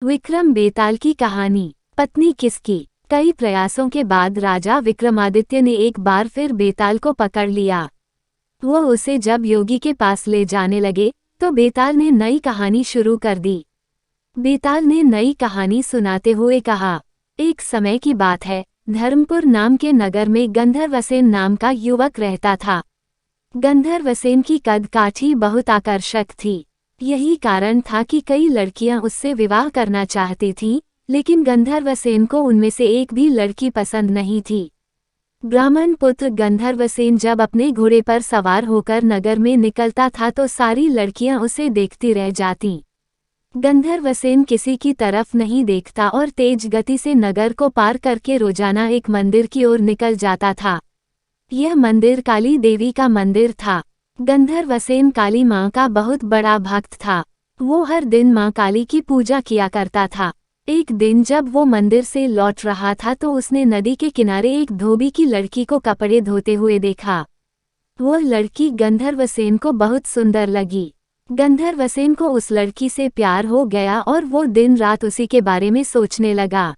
विक्रम बेताल की कहानी। पत्नी किसकी। कई प्रयासों के बाद राजा विक्रमादित्य ने एक बार फिर बेताल को पकड़ लिया। वो उसे जब योगी के पास ले जाने लगे तो बेताल ने नई कहानी शुरू कर दी। बेताल ने नई कहानी सुनाते हुए कहा, एक समय की बात है, धर्मपुर नाम के नगर में गंधर्वसेन नाम का युवक रहता था। गंधर्वसेन की कद काठी बहुत आकर्षक थी। यही कारण था कि कई लड़कियां उससे विवाह करना चाहती थीं, लेकिन गंधर्वसेन को उनमें से एक भी लड़की पसंद नहीं थी। ब्राह्मण पुत्र गंधर्वसेन जब अपने घोड़े पर सवार होकर नगर में निकलता था तो सारी लड़कियां उसे देखती रह जातीं। गंधर्वसेन किसी की तरफ नहीं देखता और तेज गति से नगर को पार करके रोजाना एक मंदिर की ओर निकल जाता था। यह मंदिर काली देवी का मंदिर था। गंधर्वसेन काली माँ का बहुत बड़ा भक्त था। वो हर दिन माँ काली की पूजा किया करता था। एक दिन जब वो मंदिर से लौट रहा था तो उसने नदी के किनारे एक धोबी की लड़की को कपड़े धोते हुए देखा। वो लड़की गंधर्वसेन को बहुत सुंदर लगी। गंधर्वसेन को उस लड़की से प्यार हो गया और वो दिन रात उसी के बारे में सोचने लगा।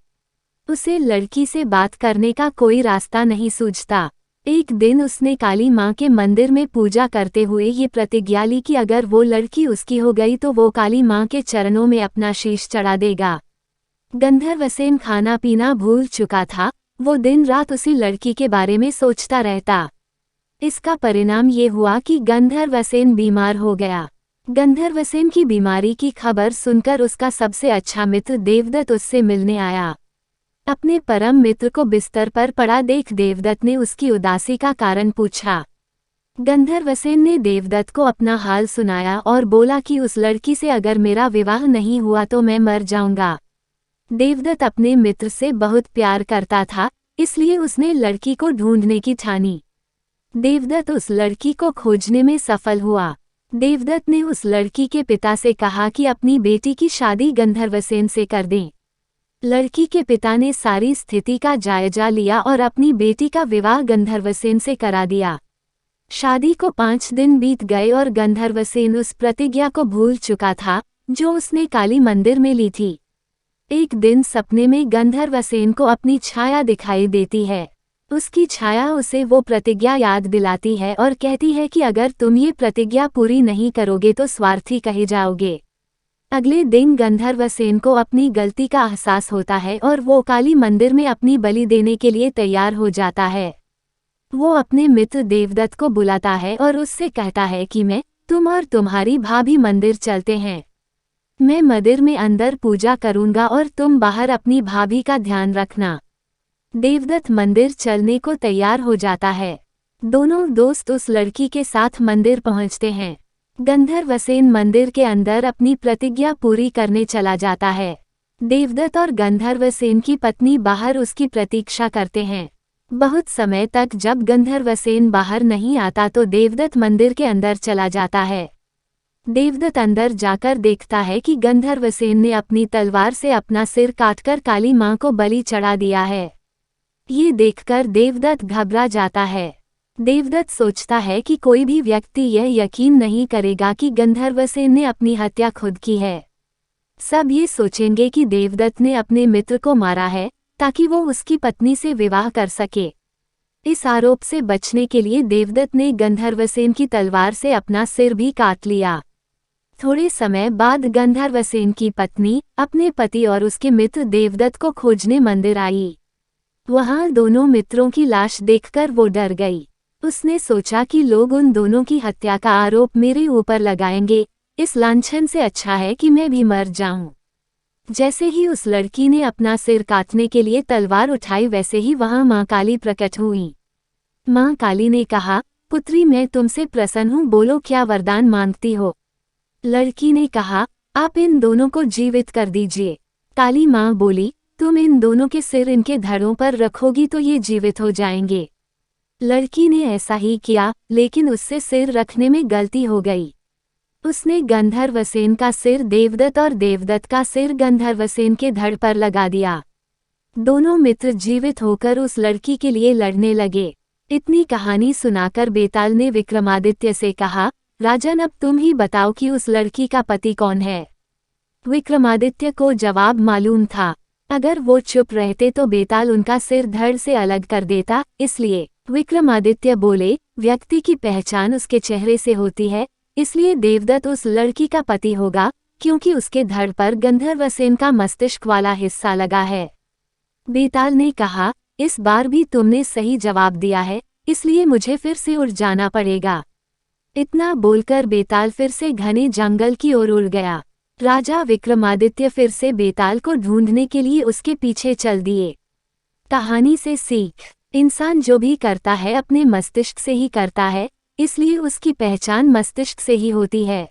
उसे लड़की से बात करने का कोई रास्ता नहीं सूझता। एक दिन उसने काली माँ के मंदिर में पूजा करते हुए ये प्रतिज्ञा ली कि अगर वो लड़की उसकी हो गई तो वो काली माँ के चरणों में अपना शीश चढ़ा देगा। गंधर्वसेन खाना पीना भूल चुका था। वो दिन रात उसी लड़की के बारे में सोचता रहता। इसका परिणाम ये हुआ कि गंधर्वसेन बीमार हो गया। गंधर्वसेन की बीमारी की खबर सुनकर उसका सबसे अच्छा मित्र देवदत्त उससे मिलने आया। अपने परम मित्र को बिस्तर पर पड़ा देख देवदत्त ने उसकी उदासी का कारण पूछा। गंधर्वसेन ने देवदत्त को अपना हाल सुनाया और बोला कि उस लड़की से अगर मेरा विवाह नहीं हुआ तो मैं मर जाऊंगा। देवदत्त अपने मित्र से बहुत प्यार करता था, इसलिए उसने लड़की को ढूंढने की ठानी। देवदत्त उस लड़की को खोजने में सफल हुआ। देवदत्त ने उस लड़की के पिता से कहा कि अपनी बेटी की शादी गंधर्वसेन से कर दें। लड़की के पिता ने सारी स्थिति का जायजा लिया और अपनी बेटी का विवाह गंधर्वसेन से करा दिया। शादी को 5 दिन बीत गए और गंधर्वसेन उस प्रतिज्ञा को भूल चुका था जो उसने काली मंदिर में ली थी। एक दिन सपने में गंधर्वसेन को अपनी छाया दिखाई देती है। उसकी छाया उसे वो प्रतिज्ञा याद दिलाती है और कहती है कि अगर तुम ये प्रतिज्ञा पूरी नहीं करोगे तो स्वार्थी कहे जाओगे। अगले दिन गंधर्वसेन को अपनी गलती का एहसास होता है और वो काली मंदिर में अपनी बलि देने के लिए तैयार हो जाता है। वो अपने मित्र देवदत्त को बुलाता है और उससे कहता है कि मैं, तुम और तुम्हारी भाभी मंदिर चलते हैं। मैं मंदिर में अंदर पूजा करूंगा और तुम बाहर अपनी भाभी का ध्यान रखना। देवदत्त मंदिर चलने को तैयार हो जाता है। दोनों दोस्त उस लड़की के साथ मंदिर पहुंचते हैं। गंधर्वसेन मंदिर के अंदर अपनी प्रतिज्ञा पूरी करने चला जाता है। देवदत्त और गंधर्वसेन की पत्नी बाहर उसकी प्रतीक्षा करते हैं। बहुत समय तक जब गंधर्वसेन बाहर नहीं आता तो देवदत्त मंदिर के अंदर चला जाता है। देवदत्त अंदर जाकर देखता है कि गंधर्वसेन ने अपनी तलवार से अपना सिर काटकर काली माँ को बलि चढ़ा दिया है। ये देखकर देवदत्त घबरा जाता है। देवदत्त सोचता है कि कोई भी व्यक्ति यह यकीन नहीं करेगा कि गंधर्वसेन ने अपनी हत्या खुद की है। सब ये सोचेंगे कि देवदत्त ने अपने मित्र को मारा है ताकि वो उसकी पत्नी से विवाह कर सके। इस आरोप से बचने के लिए देवदत्त ने गंधर्वसेन की तलवार से अपना सिर भी काट लिया। थोड़े समय बाद गंधर्वसेन की पत्नी अपने पति और उसके मित्र देवदत्त को खोजने मंदिर आई। वहां दोनों मित्रों की लाश देखकर वो डर गई। उसने सोचा कि लोग उन दोनों की हत्या का आरोप मेरे ऊपर लगाएंगे, इस लांछन से अच्छा है कि मैं भी मर जाऊं। जैसे ही उस लड़की ने अपना सिर काटने के लिए तलवार उठाई वैसे ही वहां माँ काली प्रकट हुई। माँ काली ने कहा, पुत्री मैं तुमसे प्रसन्न हूँ, बोलो क्या वरदान मांगती हो। लड़की ने कहा, आप इन दोनों को जीवित कर दीजिए। काली माँ बोली, तुम इन दोनों के सिर इनके धड़ों पर रखोगी तो ये जीवित हो जाएंगे। लड़की ने ऐसा ही किया, लेकिन उससे सिर रखने में गलती हो गई। उसने गंधर्वसेन का सिर देवदत्त और देवदत्त का सिर गंधर्वसेन के धड़ पर लगा दिया। दोनों मित्र जीवित होकर उस लड़की के लिए लड़ने लगे। इतनी कहानी सुनाकर बेताल ने विक्रमादित्य से कहा, राजन अब तुम ही बताओ कि उस लड़की का पति कौन है। विक्रमादित्य को जवाब मालूम था। अगर वो चुप रहते तो बेताल उनका सिर धड़ से अलग कर देता, इसलिए विक्रमादित्य बोले, व्यक्ति की पहचान उसके चेहरे से होती है, इसलिए देवदत्त उस लड़की का पति होगा, क्योंकि उसके धड़ पर गंधर्वसेन का मस्तिष्क वाला हिस्सा लगा है। बेताल ने कहा, इस बार भी तुमने सही जवाब दिया है, इसलिए मुझे फिर से उड़ जाना पड़ेगा। इतना बोलकर बेताल फिर से घने जंगल की ओर उड़ गया। राजा विक्रमादित्य फिर से बेताल को ढूंढने के लिए उसके पीछे चल दिए। कहानी से सीख, इंसान जो भी करता है अपने मस्तिष्क से ही करता है, इसलिए उसकी पहचान मस्तिष्क से ही होती है।